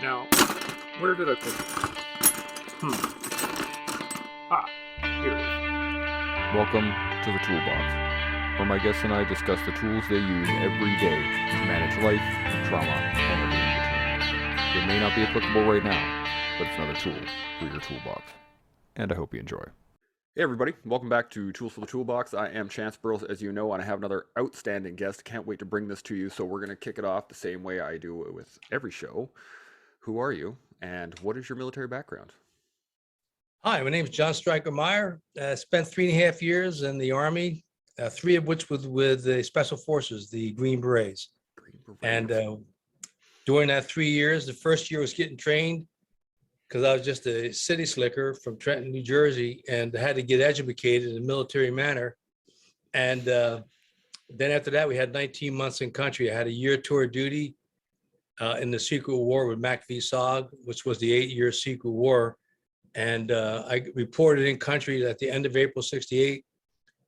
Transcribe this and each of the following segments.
Now, where did I put it? Ah, here it is. Welcome to the Toolbox, where my guests and I discuss the tools they use every day to manage life, trauma, and everything in between. It may not be applicable right now, but it's another tool for your toolbox. And I hope you enjoy. Hey everybody, welcome back to Tools for the Toolbox. I am Chance Burles, as you know, and I have another outstanding guest. Can't wait to bring this to you, so we're going to kick it off the same way I do it with every show. Who are you, and what is your military background? Hi, my name is John Stryker Meyer. Spent 3.5 years in the Army, 3 of which with the Special Forces, the Green Berets. Green Beret. And during that 3 years, the first year was getting trained because I was just a city slicker from Trenton, New Jersey, and had to get educated in a military manner. And then after that, we had 19 months in country. I had a year tour of duty in the Secret War with Mac v. SOG, which was the 8-year Secret War. And I reported in country at the end of April 68,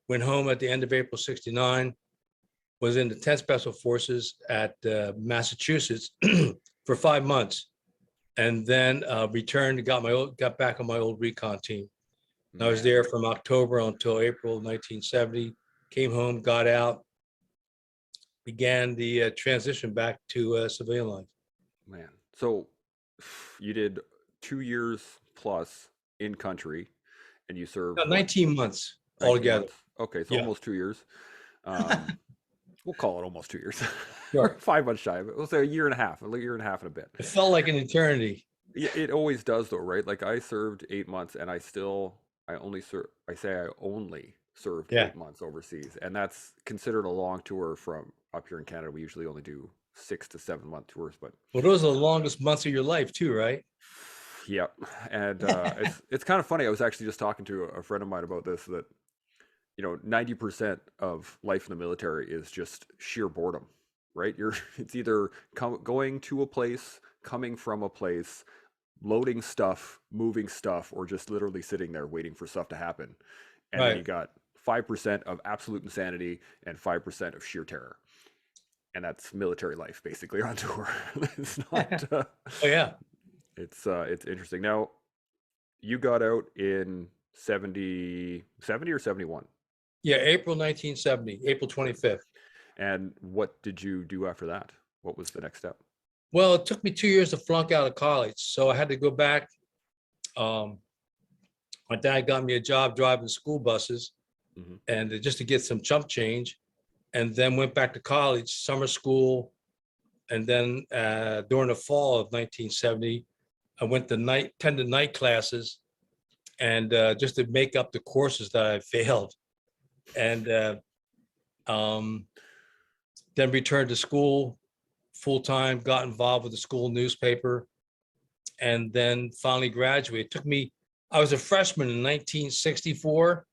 went home at the end of April 69, was in the 10th Special Forces at Massachusetts for 5 months, and then returned, got back on my old recon team. I was there from October until April 1970, came home, got out, began the transition back to civilian life. Man, so you did 2 years plus in country, and you served 19 months 19 altogether. months? Okay, so Yeah. almost 2 years. We'll call it almost 2 years. Sure. 5 months shy of it. We'll say a year and a half and a bit. It felt like an eternity. Yeah, it always does though, right? Like I served 8 months, and I only served Yeah. 8 months overseas, and that's considered a long tour. From up here in Canada, we usually only do 6 to 7 month tours, but Well, those are the longest months of your life too, right? yep. And it's kind of funny. I was actually just talking to a friend of mine about this, that 90% of life in the military is just sheer boredom, right? It's either going to a place, coming from a place, loading stuff, moving stuff, or just literally sitting there waiting for stuff to happen. And then you Right. got 5% of absolute insanity and 5% of sheer terror. And that's military life basically on tour. It's not Oh yeah. it's interesting. Now, you got out in 70 or 71. Yeah, April 1970, April 25th. And what did you do after that? What was the next step? Well, it took me 2 years to flunk out of college, so I had to go back. My dad got me a job driving school buses, Mhm. and just to get some chump change, and then went back to college, summer school, and then during the fall of 1970, I went to attended night classes, and just to make up the courses that I failed, and then returned to school full time, got involved with the school newspaper, and then finally graduated. It took me, I was a freshman in 1964,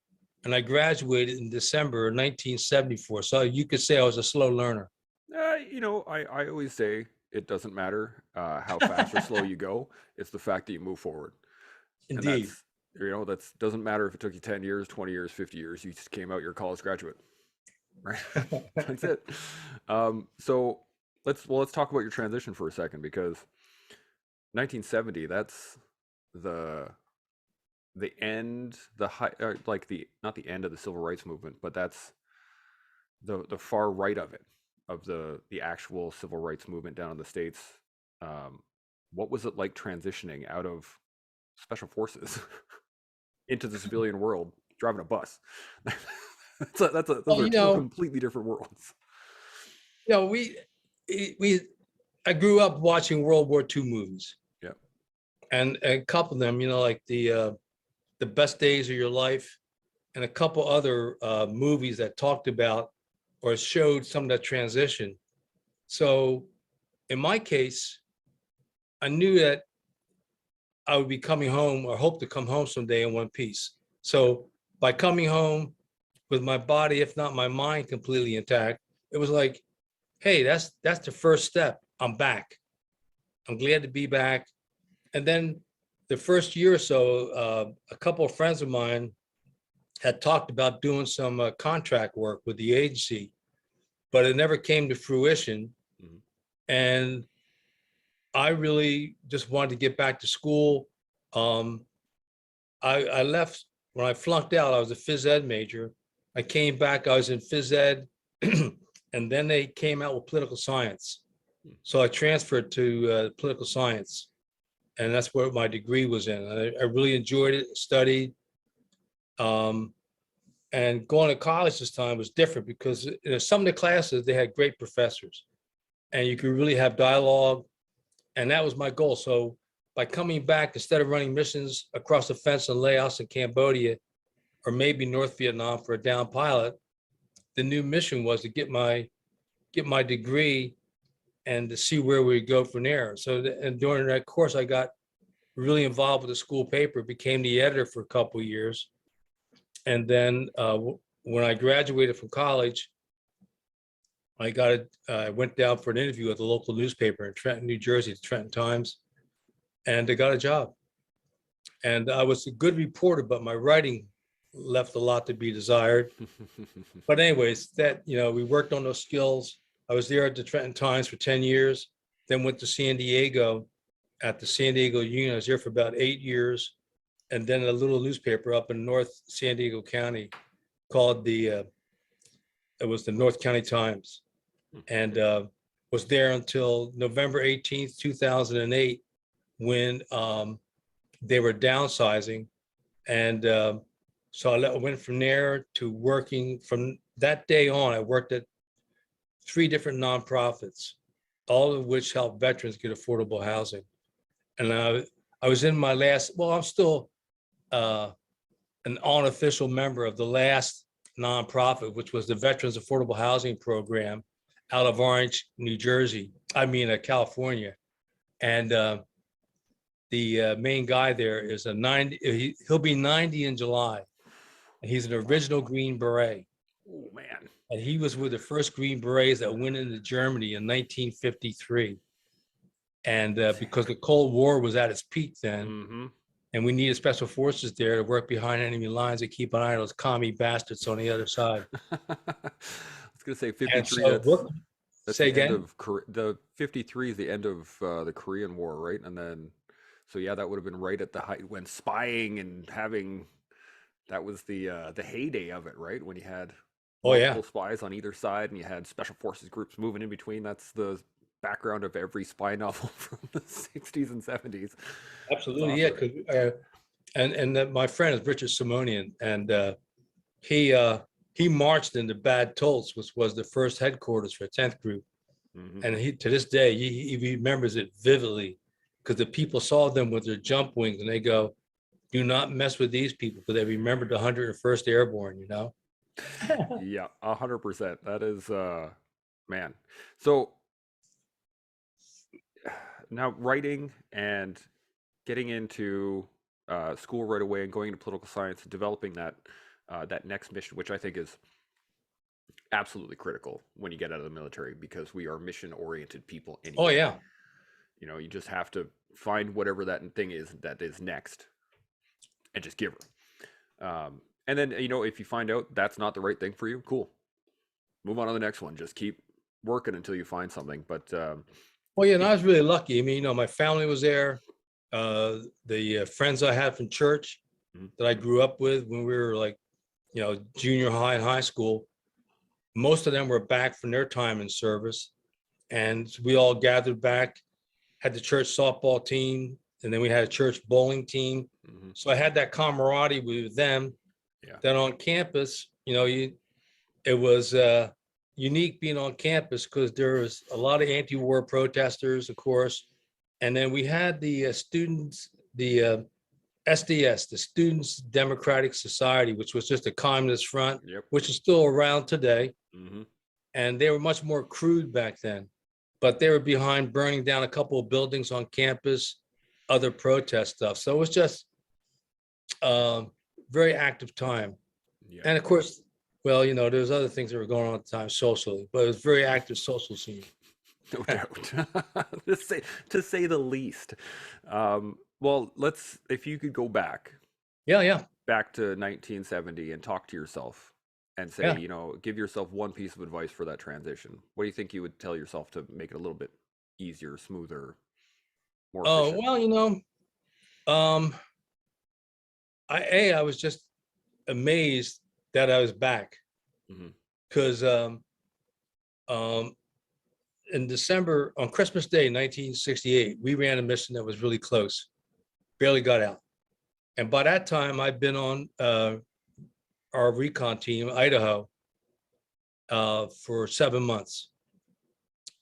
and I graduated in December 1974. So you could say I was a slow learner. I always say it doesn't matter how fast or slow you go. It's the fact that you move forward. And Indeed. that's doesn't matter if it took you 10 years, 20 years, 50 years. You just came out, you're a college graduate, right? That's it. So let's talk about your transition for a second, because 1970, that's the end, the high, like the not the end of the civil rights movement, but that's the far right of it, of the actual civil rights movement down in the States. What was it like transitioning out of special forces into the civilian world, driving a bus? Those Well, are two completely different worlds. I grew up watching World War II movies. Yeah. And a couple of them, like the Best Days of Your Life, and a couple other movies that talked about or showed some of that transition. So in my case, I knew that I would be coming home, or hope to come home someday in one piece. So by coming home with my body, if not my mind, completely intact, it was like, hey, that's the first step. I'm back. I'm glad to be back. And then the first year or so, a couple of friends of mine had talked about doing some contract work with the agency, but it never came to fruition. Mhm. And I really just wanted to get back to school. Um, I left when I flunked out. I was a phys ed major. I came back. I was in phys ed, and then they came out with political science. So I transferred to political science, and that's what my degree was in. I really enjoyed it. Studied, um, and going to college this time was different because some of the classes they had great professors, and you could really have dialogue, and that was my goal. So by coming back, instead of running missions across the fence in Laos and Cambodia, or maybe North Vietnam for a down pilot, the new mission was to get my degree and to see where we go from there. So and during that course, I got really involved with the school paper, became the editor for a couple of years, and then when I graduated from college, I went down for an interview at the local newspaper in Trenton, New Jersey, the Trenton Times, and I got a job. And I was a good reporter, but my writing left a lot to be desired. But anyways, we worked on those skills. I was there at the Trenton Times for 10 years, then went to San Diego at the San Diego Union. I was there for about 8 years, and then a little newspaper up in North San Diego County called it was the North County Times, and was there until November 18th, 2008, when they were downsizing. And so I went from there to working from that day on. I worked at 3 different nonprofits, all of which help veterans get affordable housing. And I was in my last, well, I'm still an unofficial member of the last nonprofit, which was the Veterans Affordable Housing Program out of Orange, New Jersey, California. And the main guy there is he'll be 90 in July. And he's an original Green Beret. Oh, man. And he was with the first Green Berets that went into Germany in 1953. And because the Cold War was at its peak then, and we needed special forces there to work behind enemy lines to keep an eye on those commie bastards on the other side. I was going to say 53. So that's say the end again? of the 53 is the end of the Korean War, right? And then, so yeah, that would have been right at the height when spying and having, that was the heyday of it, right? When you had multiple spies on either side and you had special forces groups moving in between. That's the background of every spy novel from the 60s and 70s. Absolutely, awesome. Yeah. And my friend is Richard Simonian, and he marched into Bad Tolz, which was the first headquarters for 10th Group. And he, to this day, he remembers it vividly because the people saw them with their jump wings and they go, do not mess with these people, because they remembered the 101st Airborne, Yeah, 100%. That is, man. So now writing and getting into school right away and going into political science and developing that that next mission, which I think is absolutely critical when you get out of the military, because we are mission-oriented people anyway. Oh, yeah. You just have to find whatever that thing is that is next and just give her. And then, if you find out that's not the right thing for you, cool. Move on to the next one. Just keep working until you find something. But well, yeah, and I was really lucky. I mean, my family was there. The friends I had from church that I grew up with when we were like, junior high and high school, most of them were back from their time in service. And we all gathered back, had the church softball team, and then we had a church bowling team. So I had that camaraderie with them. Yeah. Then on campus, it was unique being on campus because there was a lot of anti-war protesters, of course. And then we had the students, the SDS, the Students Democratic Society, which was just a communist front, which is still around today. And they were much more crude back then, but they were behind burning down a couple of buildings on campus, other protest stuff. So it was just very active time. Yeah. And of course, well, there's other things that were going on at the time socially, but it was very active social scene. No doubt, to say the least. Well, if you could go back. Yeah. Back to 1970 and talk to yourself and say, give yourself one piece of advice for that transition. What do you think you would tell yourself to make it a little bit easier, smoother? more Oh, efficient? well, um, I was just amazed that I was back Hmm. because um, in December, on Christmas Day, 1968, we ran a mission that was really close, barely got out. And by that time, I'd been on our recon team, Idaho, for 7 months.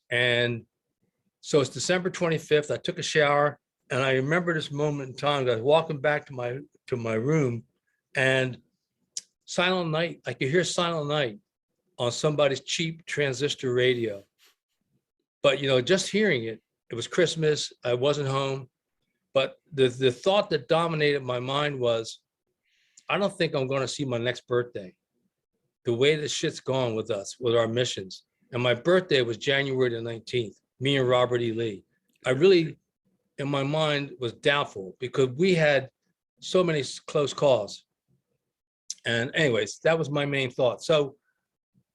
And so it's December 25th. I took a shower, and I remember this moment in time. I was walking back to my room, and Silent Night. I could hear Silent Night on somebody's cheap transistor radio. But just hearing it, it was Christmas. I wasn't home, but the thought that dominated my mind was, I don't think I'm going to see my next birthday. The way the shit's gone with us, with our missions. And my birthday was January the 19th, me and Robert E. Lee. I really, in my mind, was doubtful because we had so many close calls. And anyways, that was my main thought. So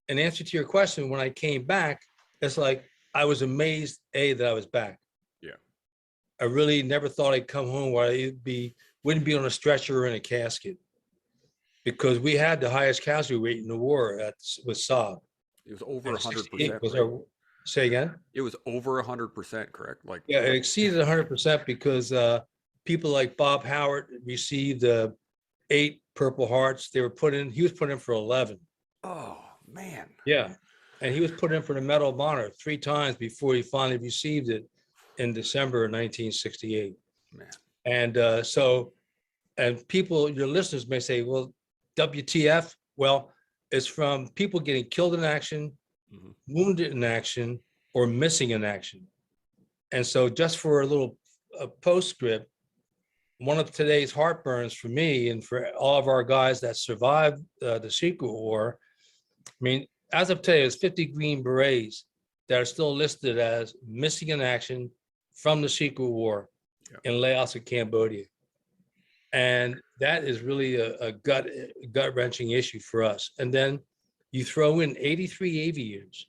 in answer to your question, when I came back, it's like I was amazed, that I was back. Yeah. I really never thought I'd come home where wouldn't be on a stretcher or in a casket, because we had the highest casualty rate in the war with SOG. It was over And 100%. was Right? say again? It was over 100%, correct? Like, Yeah, it exceeded 100% because people like Bob Howard received 8 Purple Hearts. He was put in for 11. oh man. Yeah. And he was put in for the Medal of Honor 3 times before he finally received it in December of 1968. Man. And and people, your listeners may say, well, WTF? Well, it's from people getting killed in action, Mhm. wounded in action, or missing in action. And so just for a little postscript, one of today's heartburns for me and for all of our guys that survived the secret war, I mean, as of today, there's 50 Green Berets that are still listed as missing in action from the secret war in Laos and Cambodia. And that is really a gut wrenching issue for us. And then you throw in 83 aviators.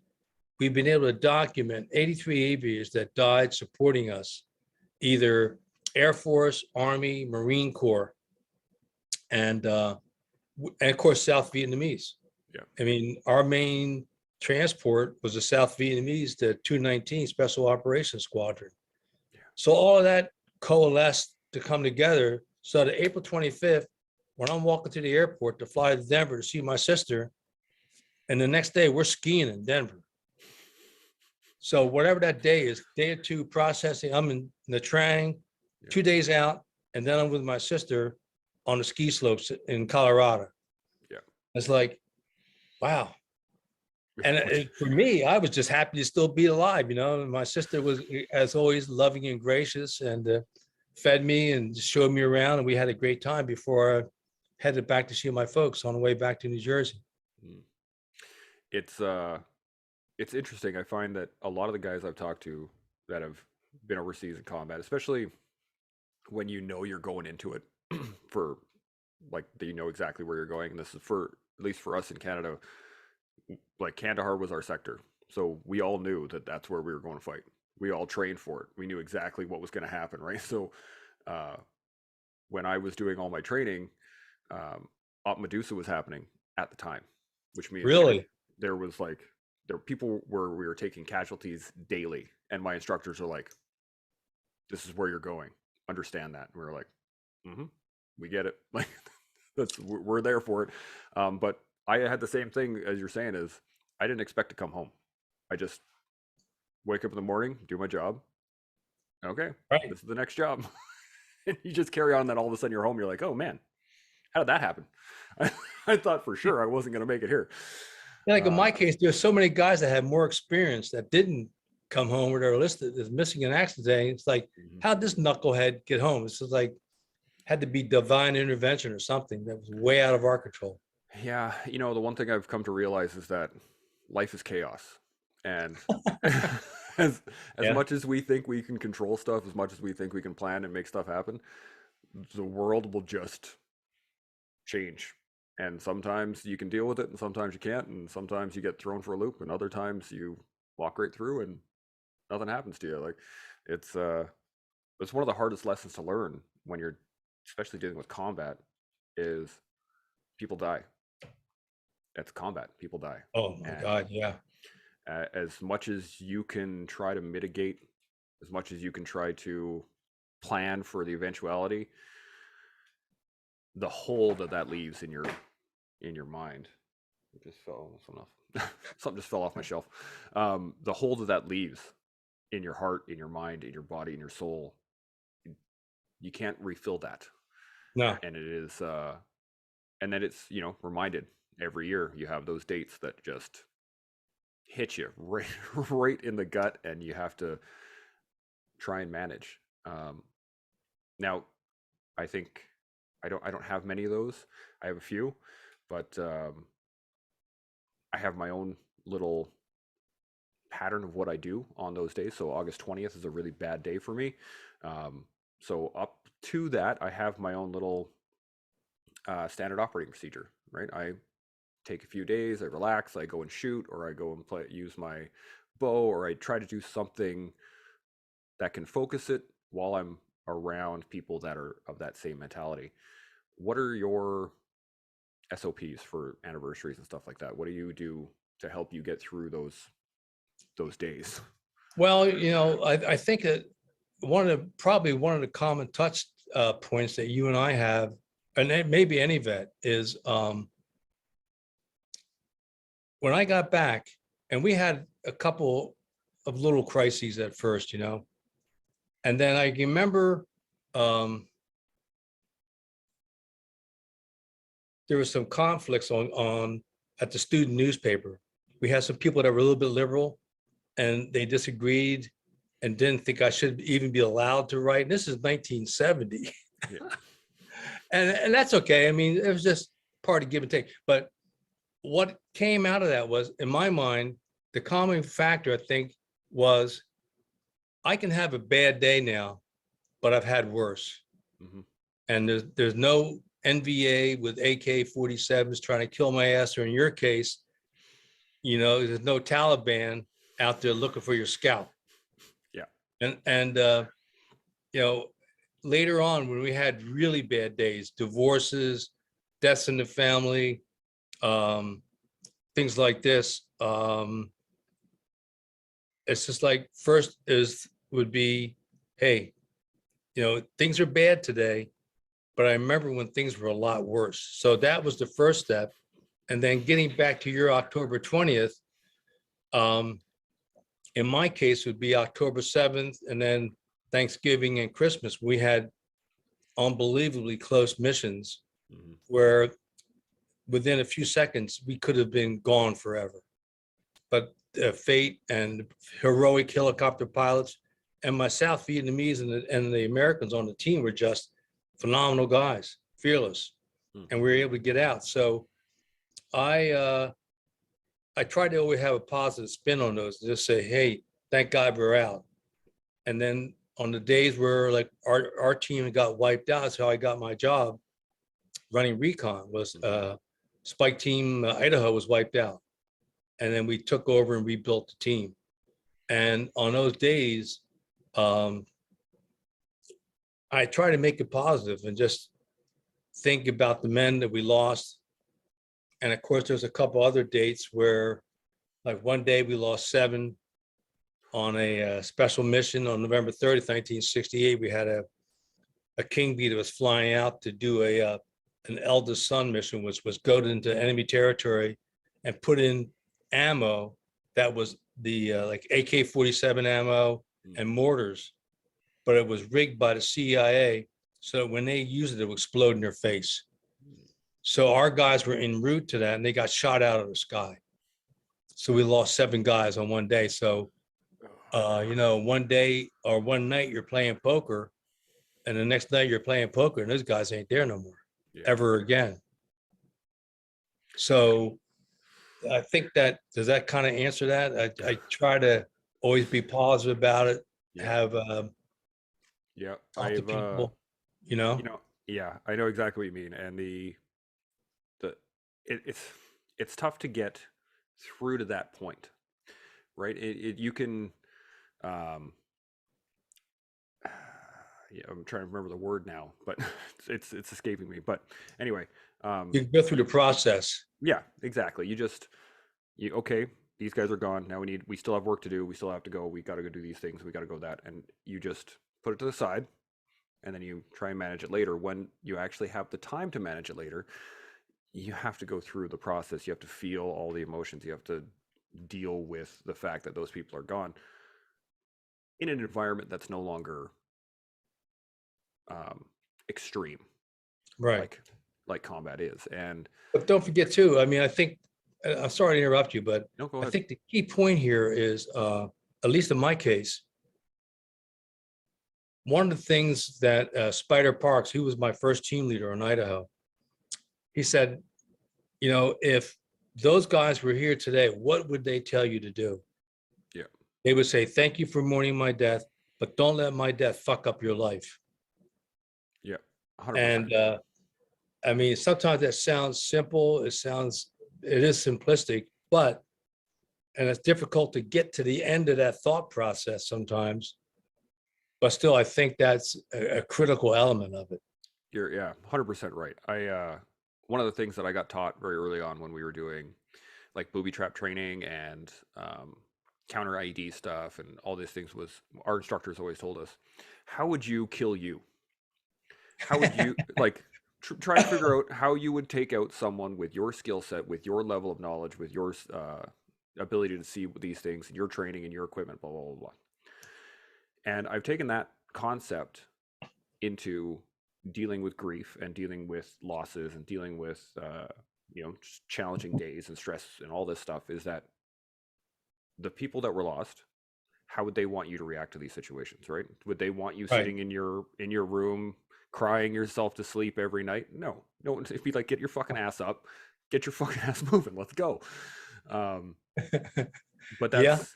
We've been able to document 83 aviators that died supporting us, either Air Force, Army, Marine Corps, and of course, South Vietnamese. Yeah. I mean, our main transport was the South Vietnamese, the 219 Special Operations Squadron. Yeah. So all of that coalesced to come together. So that April 25th, when I'm walking to the airport to fly to Denver to see my sister, and the next day we're skiing in Denver. So whatever that day is, day or two processing, I'm in the Trang, 2 days out, and then I'm with my sister on the ski slopes in Colorado. Yeah. It's like, wow. And for me, I was just happy to still be alive, And my sister was, as always, loving and gracious, and fed me and showed me around, and we had a great time before I headed back to see my folks on the way back to New Jersey. It's interesting. I find that a lot of the guys I've talked to that have been overseas in combat, especially when you're going into it for like that, exactly where you're going. And this is for, at least for us in Canada, like Kandahar was our sector. So we all knew that that's where we were going to fight. We all trained for it. We knew exactly what was going to happen, right? So when I was doing all my training, Op Medusa was happening at the time, which means Really? there was like, there were people where we were taking casualties daily, and my instructors are like, this is where you're going, understand that. And we were like, we get it. Like, we're there for it. But I had the same thing as you're saying, is I didn't expect to come home. I just wake up in the morning, do my job. Okay, right. This is the next job. And you just carry on, and then all of a sudden you're home. You're like, oh man, how did that happen? I thought for sure I wasn't going to make it here. Yeah, like in my case, there's so many guys that had more experience that didn't come home, or they're listed as missing in action today. It's like, how'd this knucklehead get home? It's just like, had to be divine intervention or something that was way out of our control. Yeah, the one thing I've come to realize is that life is chaos, and as much as we think we can control stuff, as much as we think we can plan and make stuff happen, the world will just change. And sometimes you can deal with it, and sometimes you can't, and sometimes you get thrown for a loop, and other times you walk right through and nothing happens to you. Like, it's it's one of the hardest lessons to learn when you're especially dealing with combat is people die. It's combat. People die. Oh my And God, yeah. as much as you can try to mitigate, as much as you can try to plan for the eventuality, the hole that leaves in your mind. It just fell something off. Something just fell off my shelf. The hole that leaves in your heart, in your mind, in your body, in your soul, you can't refill that. No, And it is and then it's, reminded every year you have those dates that just hit you right right in the gut, and you have to try and manage. Now, I think I don't have many of those. I have a few, but I have my own little pattern of what I do on those days. So August 20th is a really bad day for me. So up to that, I have my own little standard operating procedure, right? I take a few days, I relax, I go and shoot, or I go and use my bow, or I try to do something that can focus it while I'm around people that are of that same mentality. What are your SOPs for anniversaries and stuff like that? What do you do to help you get through those days? well, I think that probably one of the common touch points that you and I have, and maybe any vet, is when I got back, and we had a couple of little crises at first, and then I remember there was some conflicts on at the student newspaper. We had some people that were a little bit liberal, and they disagreed and didn't think I should even be allowed to write. And this is 1970. Yeah. And that's okay. I mean, it was just part of give and take. But what came out of that was, in my mind, the common factor, I think, was I can have a bad day now, but I've had worse. Mm-hmm. And there's no NVA with AK-47s trying to kill my ass, or in your case, there's no Taliban out there looking for your scalp. Yeah. And later on, when we had really bad days, divorces, deaths in the family, things like this, it's just like first would be, hey, things are bad today, but I remember when things were a lot worse. So that was the first step. And then getting back to your October 20th, in my case would be October 7th, and then Thanksgiving and Christmas. We had unbelievably close missions Mm-hmm. where within a few seconds we could have been gone forever. But fate and heroic helicopter pilots and my South Vietnamese and the Americans on the team were just phenomenal guys, fearless, and we were able to get out. So I try to always have a positive spin on those, and just say, hey, thank God we're out. And then on the days where like our team got wiped out, that's how I got my job running recon. Was Spike Team Idaho was wiped out, and then we took over and rebuilt the team. And on those days, I try to make it positive and just think about the men that we lost. And of course, there's a couple other dates where, like one day we lost 7 on a special mission on November 30th, 1968. We had a King Bee that was flying out to do an eldest son mission, which was go into enemy territory and put in ammo that was the like AK-47 ammo and mortars, but it was rigged by the CIA so that when they used it, it would explode in their face. So our guys were en route to that, and they got shot out of the sky. So we lost 7 guys on one day. So, one day or one night you're playing poker, and the next night you're playing poker, and those guys ain't there no more, ever again. So I think does that kind of answer that? I try to always be positive about it, have talk to people, Yeah, I know exactly what you mean. And it's tough to get through to that point, right? You can yeah, I'm trying to remember the word now, but it's escaping me. But anyway, You go through the process. yeah, exactly. Okay, these guys are gone. Now we still have work to do. We still have to go. We got to go do these things. We got to go that. And you just put it to the side, and then you try and manage it later. When you actually have the time to manage it later, you have to go through the process. You have to feel all the emotions. You have to deal with the fact that those people are gone in an environment that's no longer extreme, Right. like combat is. And But don't forget too, I mean, I think, I'm sorry to interrupt you, but no, go I ahead. think the key point here is, at least in my case, one of the things that Spider Parks, who was my first team leader in Idaho, he said, you know, if those guys were here today, what would they tell you to do? Yeah. They would say, thank you for mourning my death, but don't let my death fuck up your life. Yeah, 100%. And I mean, sometimes that sounds simple. It is simplistic, and it's difficult to get to the end of that thought process sometimes. But still, I think that's a critical element of it. You're 100% right. One of the things that I got taught very early on when we were doing like booby trap training and counter IED stuff and all these things was our instructors always told us, how would you kill you? How would you like try to figure out how you would take out someone with your skill set, with your level of knowledge, with your ability to see these things, your training and your equipment, blah, blah, blah, blah. And I've taken that concept into dealing with grief and dealing with losses and dealing with, just challenging days and stress and all this stuff, is that the people that were lost, how would they want you to react to these situations, right? Would they want you sitting in your room crying yourself to sleep every night? No, it'd be like, get your fucking ass up, get your fucking ass moving, let's go. But that's,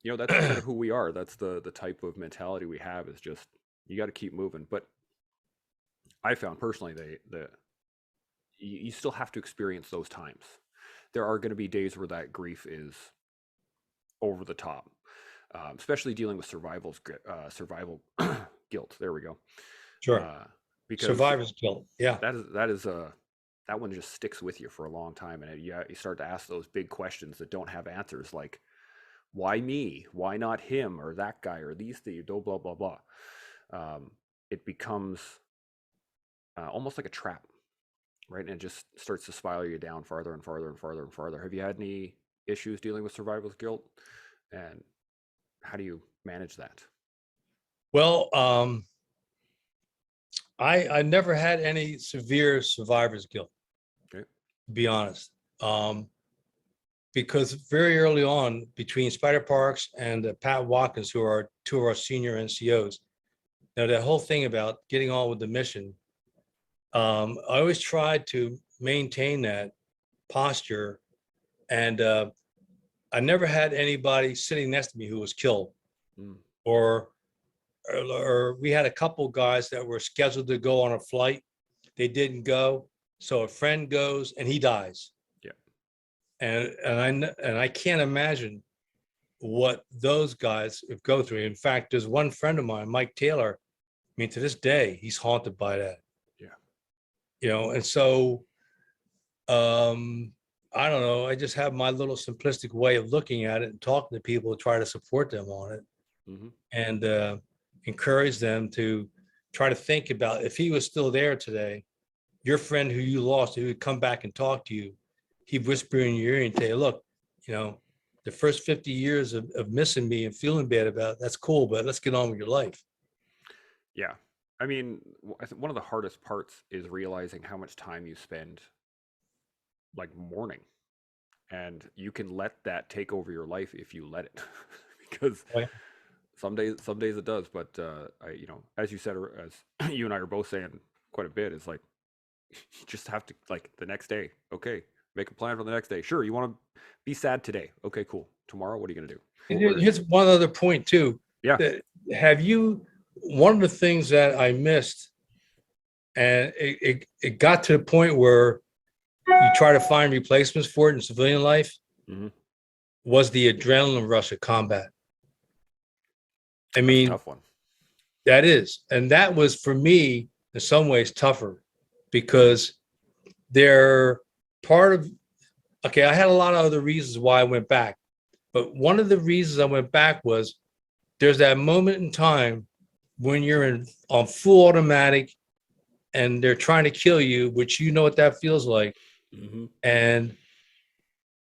that's kind of who we are. That's the type of mentality we have, is just, you got to keep moving. But I found personally you still have to experience those times. There are going to be days where that grief is over the top, especially dealing with survival guilt. There we go. Sure. Because survivor's guilt. Yeah. That one just sticks with you for a long time, and you start to ask those big questions that don't have answers, like, why me? Why not him or that guy or these things? Blah blah blah blah. It becomes almost like a trap, right? And it just starts to spiral you down farther and farther and farther and farther. Have you had any issues dealing with survivor's guilt, and how do you manage that? Well, I never had any severe survivor's guilt, Okay. to be honest. Because very early on, between Spider Parks and Pat Watkins, who are two of our senior NCOs, now that whole thing about getting on with the mission, I always tried to maintain that posture, and I never had anybody sitting next to me who was killed, or we had a couple guys that were scheduled to go on a flight. They didn't go, so a friend goes and he dies. Yeah. And I can't imagine what those guys go through. In fact, there's one friend of mine, Mike Taylor. I mean, to this day, he's haunted by that. Yeah. And so I don't know. I just have my little simplistic way of looking at it and talking to people to try to support them on it, and encourage them to try to think about, if he was still there today, your friend who you lost, who would come back and talk to you, he'd whisper in your ear and tell you, look, the first 50 years of missing me and feeling bad about it, that's cool, but let's get on with your life. Yeah. I mean, I think one of the hardest parts is realizing how much time you spend like mourning, and you can let that take over your life if you let it, because some days it does. But as you said, or as you and I are both saying quite a bit, is like, you just have to, like, the next day, okay, make a plan for the next day. Sure, you want to be sad today, okay, cool. Tomorrow, what are you going to do? And here's one other point too. Yeah. One of the things that I missed, and it got to the point where you try to find replacements for it in civilian life, was the adrenaline rush of combat. I mean, tough one. That is. And that was for me in some ways tougher because they're part of, okay, I had a lot of other reasons why I went back. But one of the reasons I went back was there's that moment in time when you're on full automatic and they're trying to kill you, which you know what that feels like, and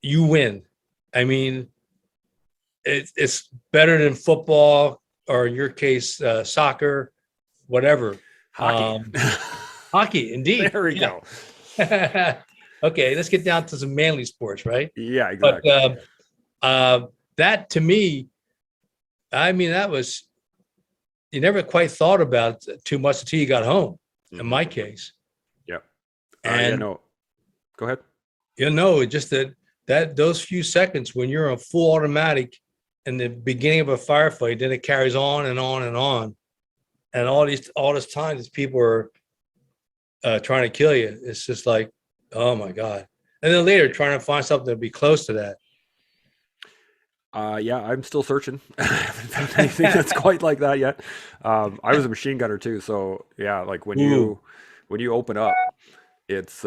you win. I mean, it's better than football or in your case, soccer, whatever. Hockey. Hockey, indeed. There we go. Okay, let's get down to some manly sports, right? Yeah, exactly. But that to me, I mean, that was, you never quite thought about it too much until you got home, in my case. Yeah. And no, go ahead. you know, just that those few seconds when you're on full automatic in the beginning of a firefight, then it carries on and on and on. And all this time, these people are trying to kill you. It's just like, oh my God. And then later trying to find something to be close to that. Yeah, I'm still searching. I haven't found anything that's quite like that yet. I was a machine gunner too, so yeah, like when you open up, it's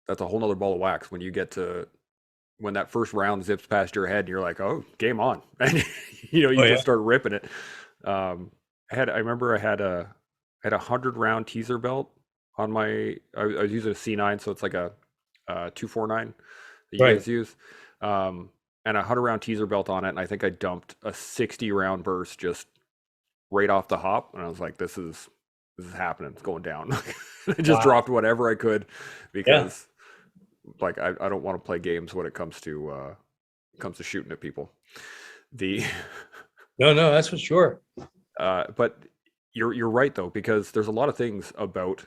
that's a whole nother ball of wax when you get to when that first round zips past your head and you're like, oh, game on. And you just start ripping it. I remember I had a 100-round teaser belt on my, I was using a C9, so it's like a 249 that you guys use. And a 100-round teaser belt on it, and I think I dumped a 60-round burst just right off the hop, and I was like, "This is happening. It's going down." I just dropped whatever I could because, like, I don't want to play games when it comes to shooting at people. No, that's for sure. But you're right though, because there's a lot of things about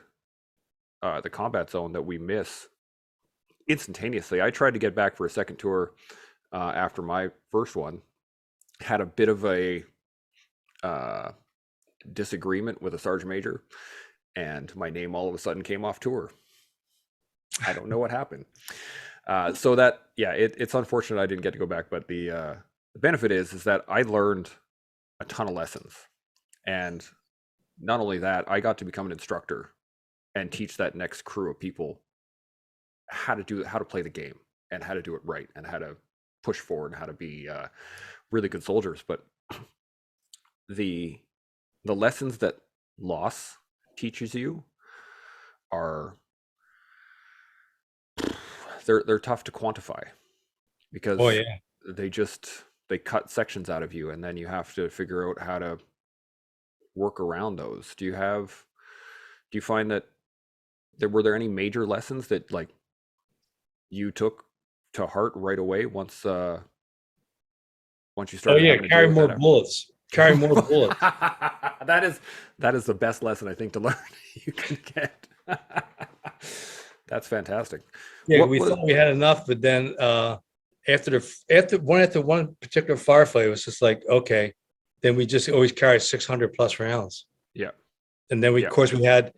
the combat zone that we miss instantaneously. I tried to get back for a second tour. After my first one, had a bit of a disagreement with a sergeant major, and my name all of a sudden came off tour. I don't know what happened. So that, yeah, it's unfortunate I didn't get to go back, but the benefit is that I learned a ton of lessons, and not only that, I got to become an instructor and teach that next crew of people how to play the game and how to do it right and how to push forward and how to be really good soldiers. But the lessons that loss teaches you are they're tough to quantify because they cut sections out of you, and then you have to figure out how to work around those. Do you find that were there any major lessons that like you took to heart right away once you started? Carry more bullets. Carry more bullets. That is the best lesson I think to learn you can get. That's fantastic. Yeah, we thought we had enough, but then after one particular firefight, it was just like, okay, then we just always carry 600 plus rounds. Yeah. And then of course we had,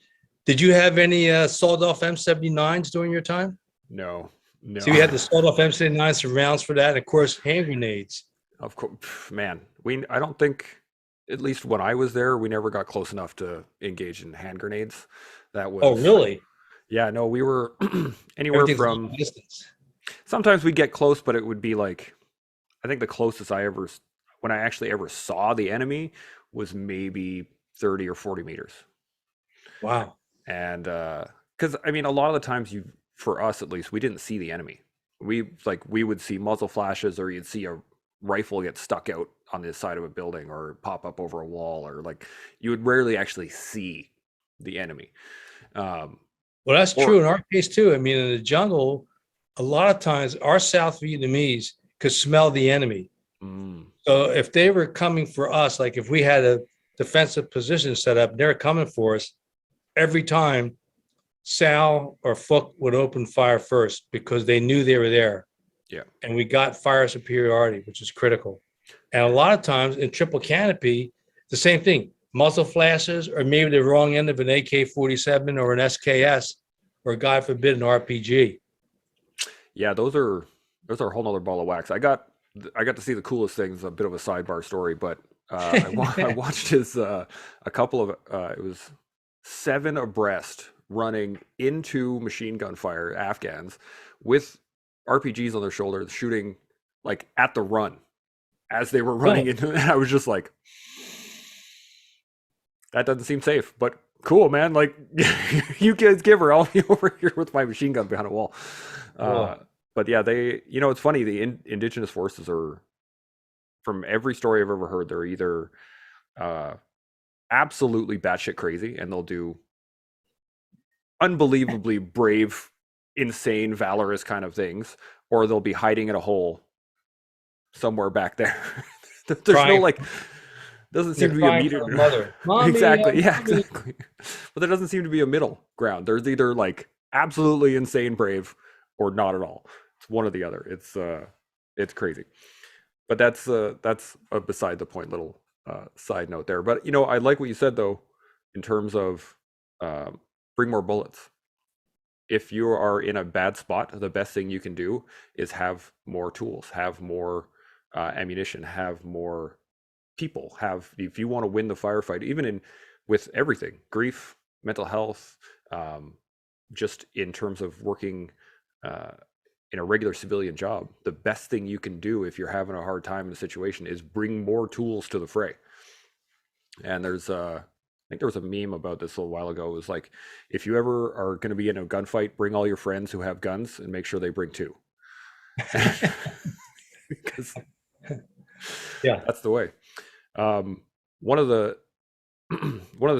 did you have any sawed-off M79s during your time? No. So we had the sawed-off M79s, some rounds for that, and of course hand grenades. Of course, man. I don't think, at least when I was there, we never got close enough to engage in hand grenades. That was. Oh, really? Yeah. No, we were anywhere from distance. Sometimes we'd get close, but it would be like, I think the closest when I actually ever saw the enemy was maybe 30 or 40 meters. Wow. And because I mean, a lot of the times for us at least, we didn't see the enemy. We would see muzzle flashes, or you'd see a rifle get stuck out on the side of a building or pop up over a wall, or like you would rarely actually see the enemy. Well, that's true in our case too. I mean, in the jungle, a lot of times our South Vietnamese could smell the enemy. So if they were coming for us, like if we had a defensive position set up, they're coming for us, every time Sal or Fook would open fire first because they knew they were there. Yeah. And we got fire superiority, which is critical. And a lot of times in triple canopy, the same thing, muzzle flashes, or maybe the wrong end of an AK-47 or an SKS, or God forbid, an RPG. Yeah, those are a whole nother ball of wax. I got to see the coolest things, a bit of a sidebar story, but I watched his a couple of it was 7 abreast running into machine gun fire Afghans with RPGs on their shoulders, shooting like at the run as they were running into. And I was just like, that doesn't seem safe, but cool, man. Like, you kids give her. I'll be over here with my machine gun behind a wall. But yeah, it's funny. The indigenous forces are, from every story I've ever heard, they're either absolutely batshit crazy and they'll do unbelievably brave, insane, valorous kind of things, or they'll be hiding in a hole somewhere back there. There's no like, doesn't seem to be a middle. Exactly, yeah, exactly. But there doesn't seem to be a middle ground. There's either like absolutely insane brave or not at all. It's one or the other. It's crazy. But that's a beside the point little side note there. But I like what you said though, in terms of bring more bullets. If you are in a bad spot, the best thing you can do is have more tools, have more ammunition, have more people. If you want to win the firefight, even with everything, grief, mental health, just in terms of working in a regular civilian job, the best thing you can do if you're having a hard time in a situation is bring more tools to the fray. And I think there was a meme about this a little while ago. It was like, if you ever are going to be in a gunfight, bring all your friends who have guns and make sure they bring 2. Because that's the way. One of the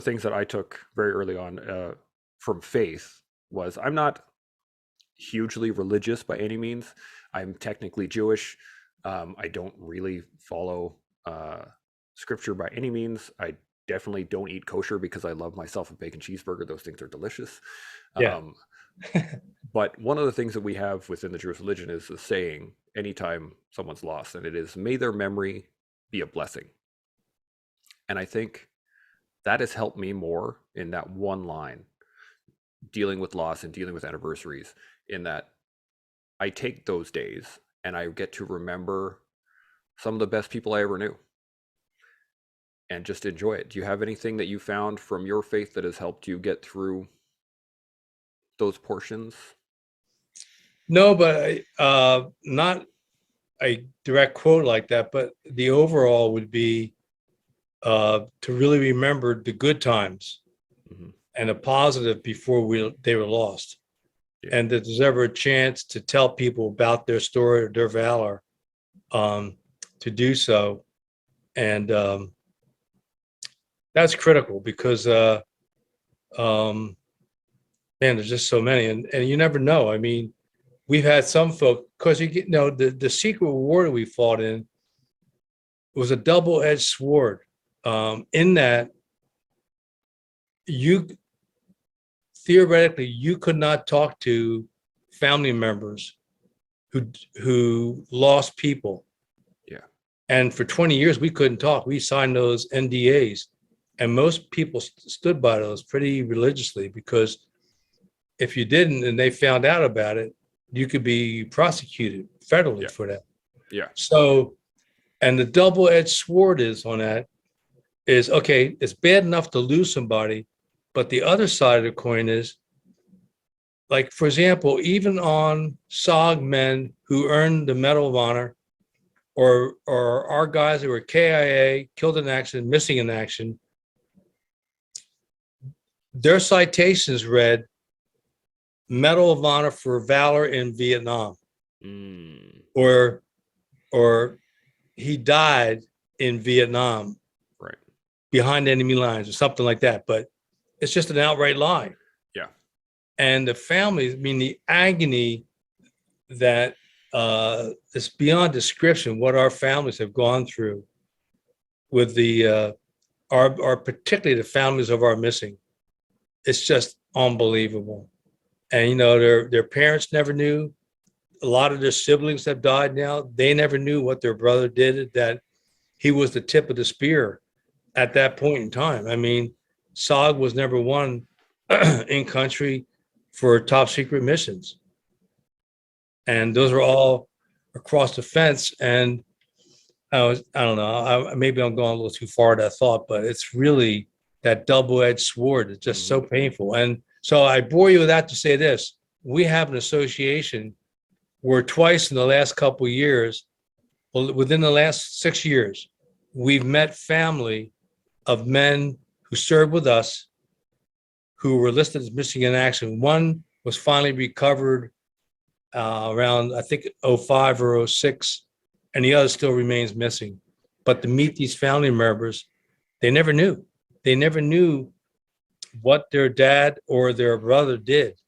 things that I took very early on from faith was, I'm not hugely religious by any means. I'm technically Jewish. I don't really follow scripture by any means. I definitely don't eat kosher because I love myself a bacon cheeseburger. Those things are delicious. But one of the things that we have within the Jewish religion is a saying anytime someone's lost, and it is, may their memory be a blessing. And I think that has helped me more in that one line, dealing with loss and dealing with anniversaries, in that I take those days and I get to remember some of the best people I ever knew and just enjoy it. Do you have anything that you found from your faith that has helped you get through those portions? No, but not a direct quote like that, but the overall would be to really remember the good times and the positive before they were lost. Yeah. And that there's ever a chance to tell people about their story or their valor, to do so. And that's critical because, man, there's just so many, and you never know. I mean, we've had some folk, because the secret war that we fought in was a double-edged sword, in that theoretically you could not talk to family members who lost people. Yeah. And for 20 years we couldn't talk. We signed those NDAs, and most people stood by those pretty religiously, because if you didn't and they found out about it, you could be prosecuted federally for that. Yeah. So, and the double-edged sword is on that is, okay, it's bad enough to lose somebody, but the other side of the coin is, like, for example, even on SOG men who earned the Medal of Honor, or our guys who were KIA, killed in action, missing in action, their citations read Medal of Honor for valor in Vietnam, or he died in Vietnam, right, behind enemy lines, or something like that. But it's just an outright lie. Yeah. And the families, I mean, the agony that is beyond description, what our families have gone through with our particularly the families of our missing. It's just unbelievable. And, their parents never knew. A lot of their siblings have died now. They never knew what their brother did, that he was the tip of the spear at that point in time. I mean, SOG was number one in country for top secret missions. And those are all across the fence. And I don't know. Maybe I'm going a little too far to that thought, but it's really that double-edged sword. It's just so painful. And so I bore you with that to say this. We have an association where twice in the last couple of years, well, within the last 6 years, we've met family of men who served with us who were listed as missing in action. One was finally recovered around, I think, 05 or 06, and the other still remains missing. But to meet these family members, they never knew. They never knew what their dad or their brother did.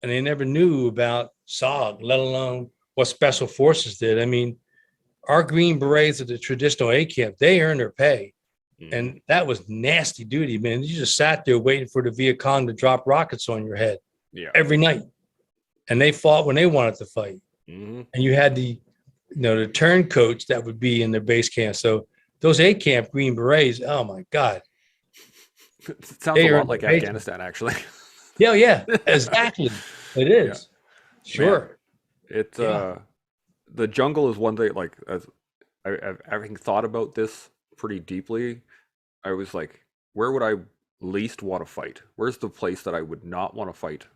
And they never knew about SOG, let alone what Special Forces did. I mean, our Green Berets at the traditional A camp, they earned their pay. And that was nasty duty, man. You just sat there waiting for the Viet Cong to drop rockets on your head every night. And they fought when they wanted to fight. And you had the turncoats that would be in their base camp. So those A camp Green Berets, oh my God. It sounds a lot like Afghanistan, actually. Yeah, exactly. It is. Yeah. Sure. Man, it's the jungle is one thing. Like, as I've having thought about this pretty deeply, I was like, where would I least want to fight? Where's the place that I would not want to fight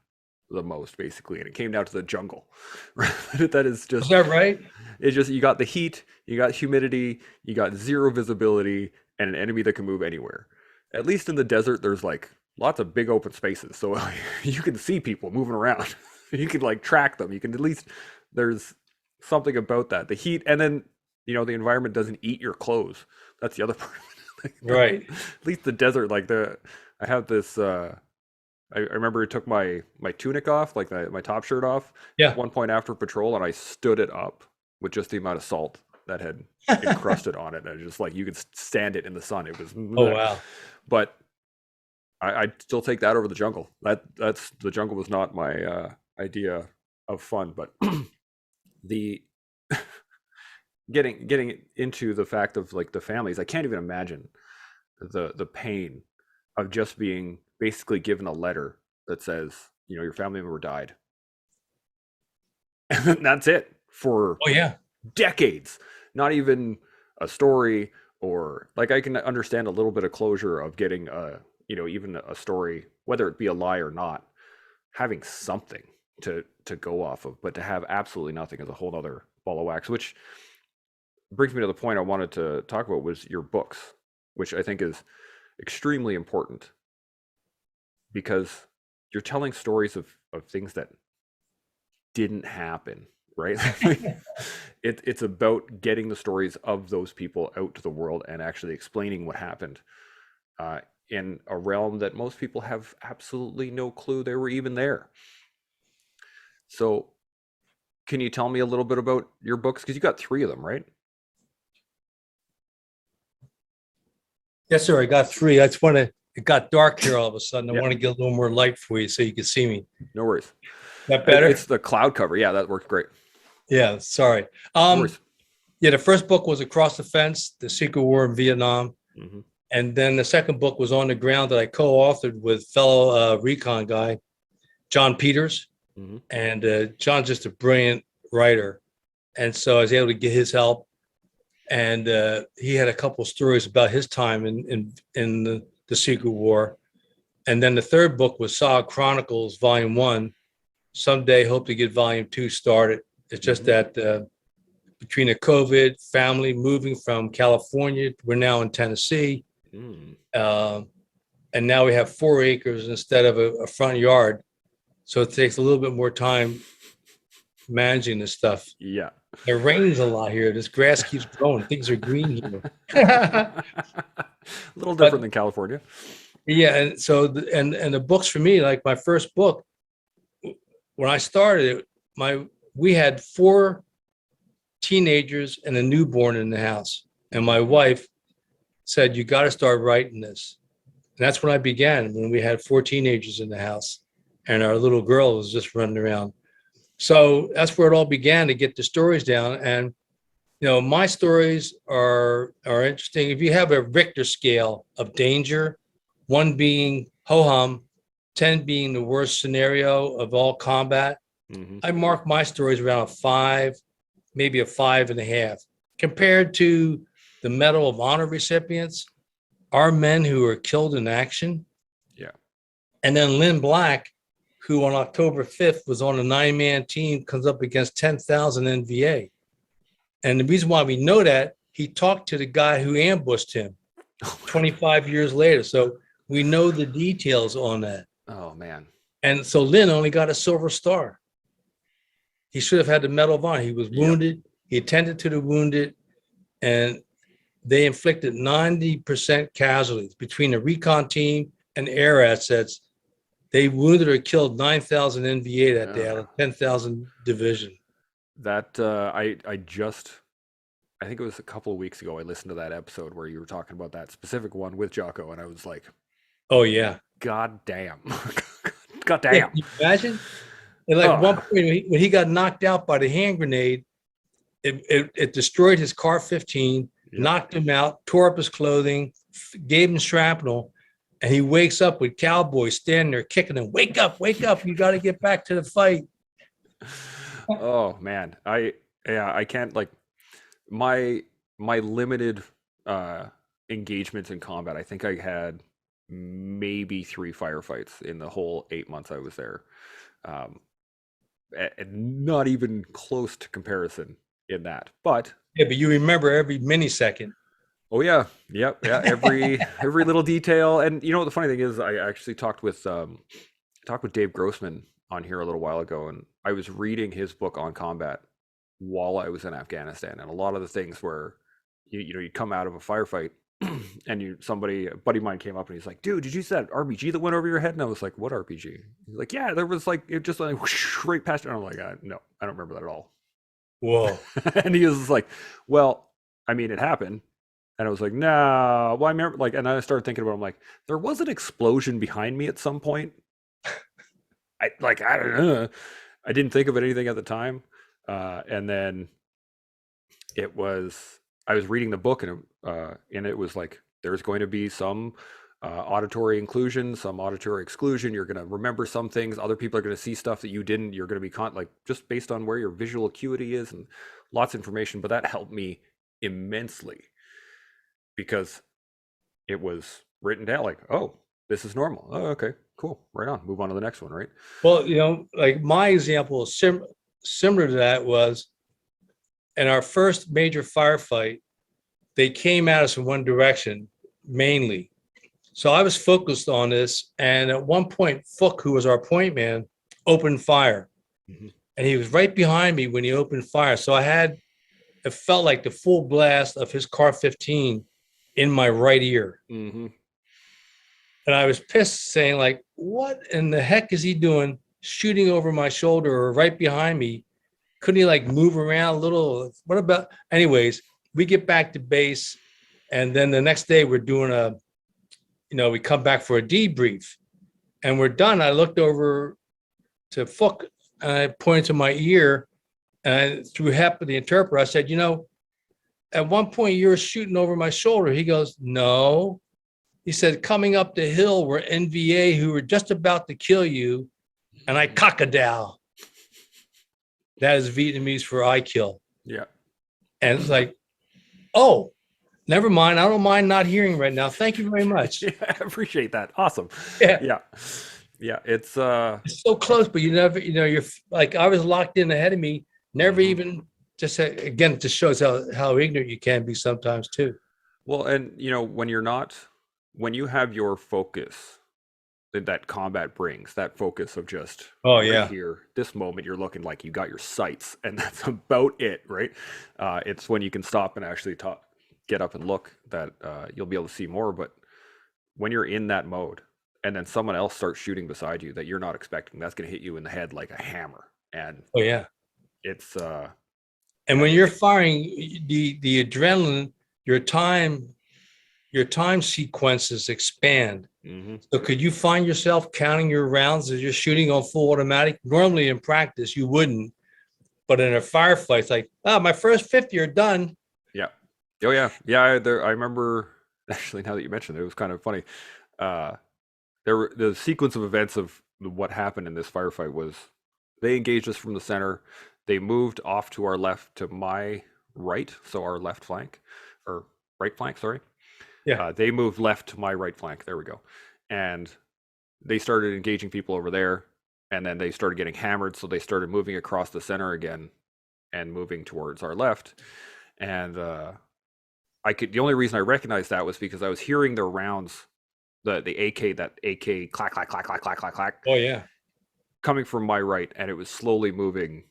the most, basically? And it came down to the jungle. That is just. Is that right? It's just, you got the heat, you got humidity, you got zero visibility, and an enemy that can move anywhere. At least in the desert, there's like lots of big open spaces, so you can see people moving around. You can like track them. You can at least, there's something about that. The heat, and then the environment doesn't eat your clothes. That's the other part. Right. At least the desert, like I have this. I remember it took my tunic off, like my top shirt off. Yeah. At one point after patrol, and I stood it up with just the amount of salt that had encrusted on it, and just like you could stand it in the sun. It was. Oh wow. But I'd still take that over the jungle. That's the jungle was not my idea of fun, but the getting into the fact of like the families, I can't even imagine the pain of just being basically given a letter that says, your family member died. And that's it for decades. Not even a story, or like, I can understand a little bit of closure of getting even a story, whether it be a lie or not, having something to go off of, but to have absolutely nothing is a whole other ball of wax, which brings me to the point I wanted to talk about, was your books, which I think is extremely important, because you're telling stories of things that didn't happen, right? It's about getting the stories of those people out to the world and actually explaining what happened in a realm that most people have absolutely no clue they were even there. So can you tell me a little bit about your books? Because you got 3 of them, right? Yes, sir. I got 3. I just want to. It got dark here all of a sudden. I want to get a little more light for you so you can see me. No worries. That better? It's the cloud cover. Yeah, that worked great. Yeah. Sorry. No worries. Yeah. The first book was Across the Fence: The Secret War in Vietnam, and then the second book was On the Ground, that I co-authored with fellow recon guy John Peters, and John's just a brilliant writer, and so I was able to get his help. And he had a couple of stories about his time in the Secret War. And then the third book was SOG Chronicles, Volume 1. Someday hope to get Volume 2 started. It's just that between the COVID, family moving from California, we're now in Tennessee. And now we have 4 acres instead of a front yard. So it takes a little bit more time managing this stuff. Yeah. It rains a lot here. This grass keeps growing. Things are green here. A little different than California. Yeah, and so the books for me, like my first book, when I started it, we had 4 teenagers and a newborn in the house, and my wife said, "You got to start writing this." And that's when I began. When we had 4 teenagers in the house, and our little girl was just running around. So that's where it all began, to get the stories down. And, my stories are interesting. If you have a Richter scale of danger, 1 being ho-hum, 10 being the worst scenario of all combat, I mark my stories around a 5, maybe a 5.5. compared to the Medal of Honor recipients, our men who are killed in action. Yeah. And then Lynn Black, who on October 5th was on a 9-man team, comes up against 10,000 NVA. And the reason why we know that, he talked to the guy who ambushed him 25 years later. So we know the details on that. Oh man. And so Lynn only got a silver star. He should have had the Medal of Honor. He was wounded. He attended to the wounded, and they inflicted 90% casualties between the recon team and air assets. They wounded or killed 9,000 NVA that day out of 10,000 division. That I think it was a couple of weeks ago, I listened to that episode where you were talking about that specific one with Jocko, and I was like, oh yeah, God damn. God damn. Can you imagine? And like one point when he got knocked out by the hand grenade, it destroyed his car 15, knocked him out, tore up his clothing, gave him shrapnel, and he wakes up with cowboys standing there kicking him. Wake up, you got to get back to the fight. Oh man. I can't, like, my limited engagements in combat. I think I had maybe 3 firefights in the whole 8 months I was there. And not even close to comparison in that, but you remember every millisecond. Oh yeah, yep, yeah. Every little detail. And you know what the funny thing is, I actually talked with Dave Grossman on here a little while ago, and I was reading his book on combat while I was in Afghanistan, and a lot of the things where you come out of a firefight and a buddy of mine came up and he's like, dude, did you see that RPG that went over your head? And I was like, what RPG? He's like, yeah, there was like, it just like whoosh, right past it. And I'm like, no, I don't remember that at all. Whoa. And he was like, well, I mean, it happened. And I was like, no, well, I remember, like, and I started thinking about it. I'm like, there was an explosion behind me at some point. I don't know. I didn't think of anything at the time. And then I was reading the book, and it was like, there's going to be some auditory inclusion, some auditory exclusion. You're going to remember some things. Other people are going to see stuff that you didn't. You're going to be like, just based on where your visual acuity is, and lots of information. But that helped me immensely because it was written down like, oh, this is normal. Oh, okay, cool. Right on. Move on to the next one, right? Well, like my example is similar to that was in our first major firefight, they came at us in one direction mainly. So I was focused on this. And at one point, Fook, who was our point man, opened fire. Mm-hmm. And he was right behind me when he opened fire. So it felt like the full blast of his Car 15 in my right ear. Mm-hmm. And I was pissed, saying like, what in the heck is he doing shooting over my shoulder or right behind me? Couldn't he like move around a little? What about, anyways, we get back to base. And then the next day we're doing we come back for a debrief and we're done. I looked over to Fook and I pointed to my ear, and through help of the interpreter, I said, at one point you were shooting over my shoulder. He goes, no. He said, coming up the hill were NVA who were just about to kill you. And I cock-a-dow. That is Vietnamese for I kill. Yeah. And it's like, oh, never mind. I don't mind not hearing right now. Thank you very much. Yeah, I appreciate that. Awesome. Yeah. Yeah. Yeah. It's so close, but you never, you're like, I was locked in ahead of me. Never even, just again, it just shows how ignorant you can be sometimes too. Well, and when you have your focus that combat brings, that focus of just here, this moment, you're looking like you got your sights, and that's about it, right? It's when you can stop and actually get up and look that you'll be able to see more. But when you're in that mode, and then someone else starts shooting beside you that you're not expecting, that's going to hit you in the head like a hammer. And it's and when you're firing, the adrenaline, your time sequences expand. Mm-hmm. So could you find yourself counting your rounds as you're shooting on full automatic? Normally in practice, you wouldn't. But in a firefight, it's like, my first 50 are done. Yeah. Oh, yeah. Yeah, I remember, actually, now that you mentioned it, it was kind of funny. The sequence of events of what happened in this firefight was they engaged us from the center. They moved off to our left to my right, so our left flank, or right flank, sorry. Yeah. They moved left to my right flank. There we go. And they started engaging people over there, and then they started getting hammered, so they started moving across the center again and moving towards our left. And the only reason I recognized that was because I was hearing their rounds, the AK clack clack clack clack clack clack clack Oh yeah. coming from my right, and it was slowly moving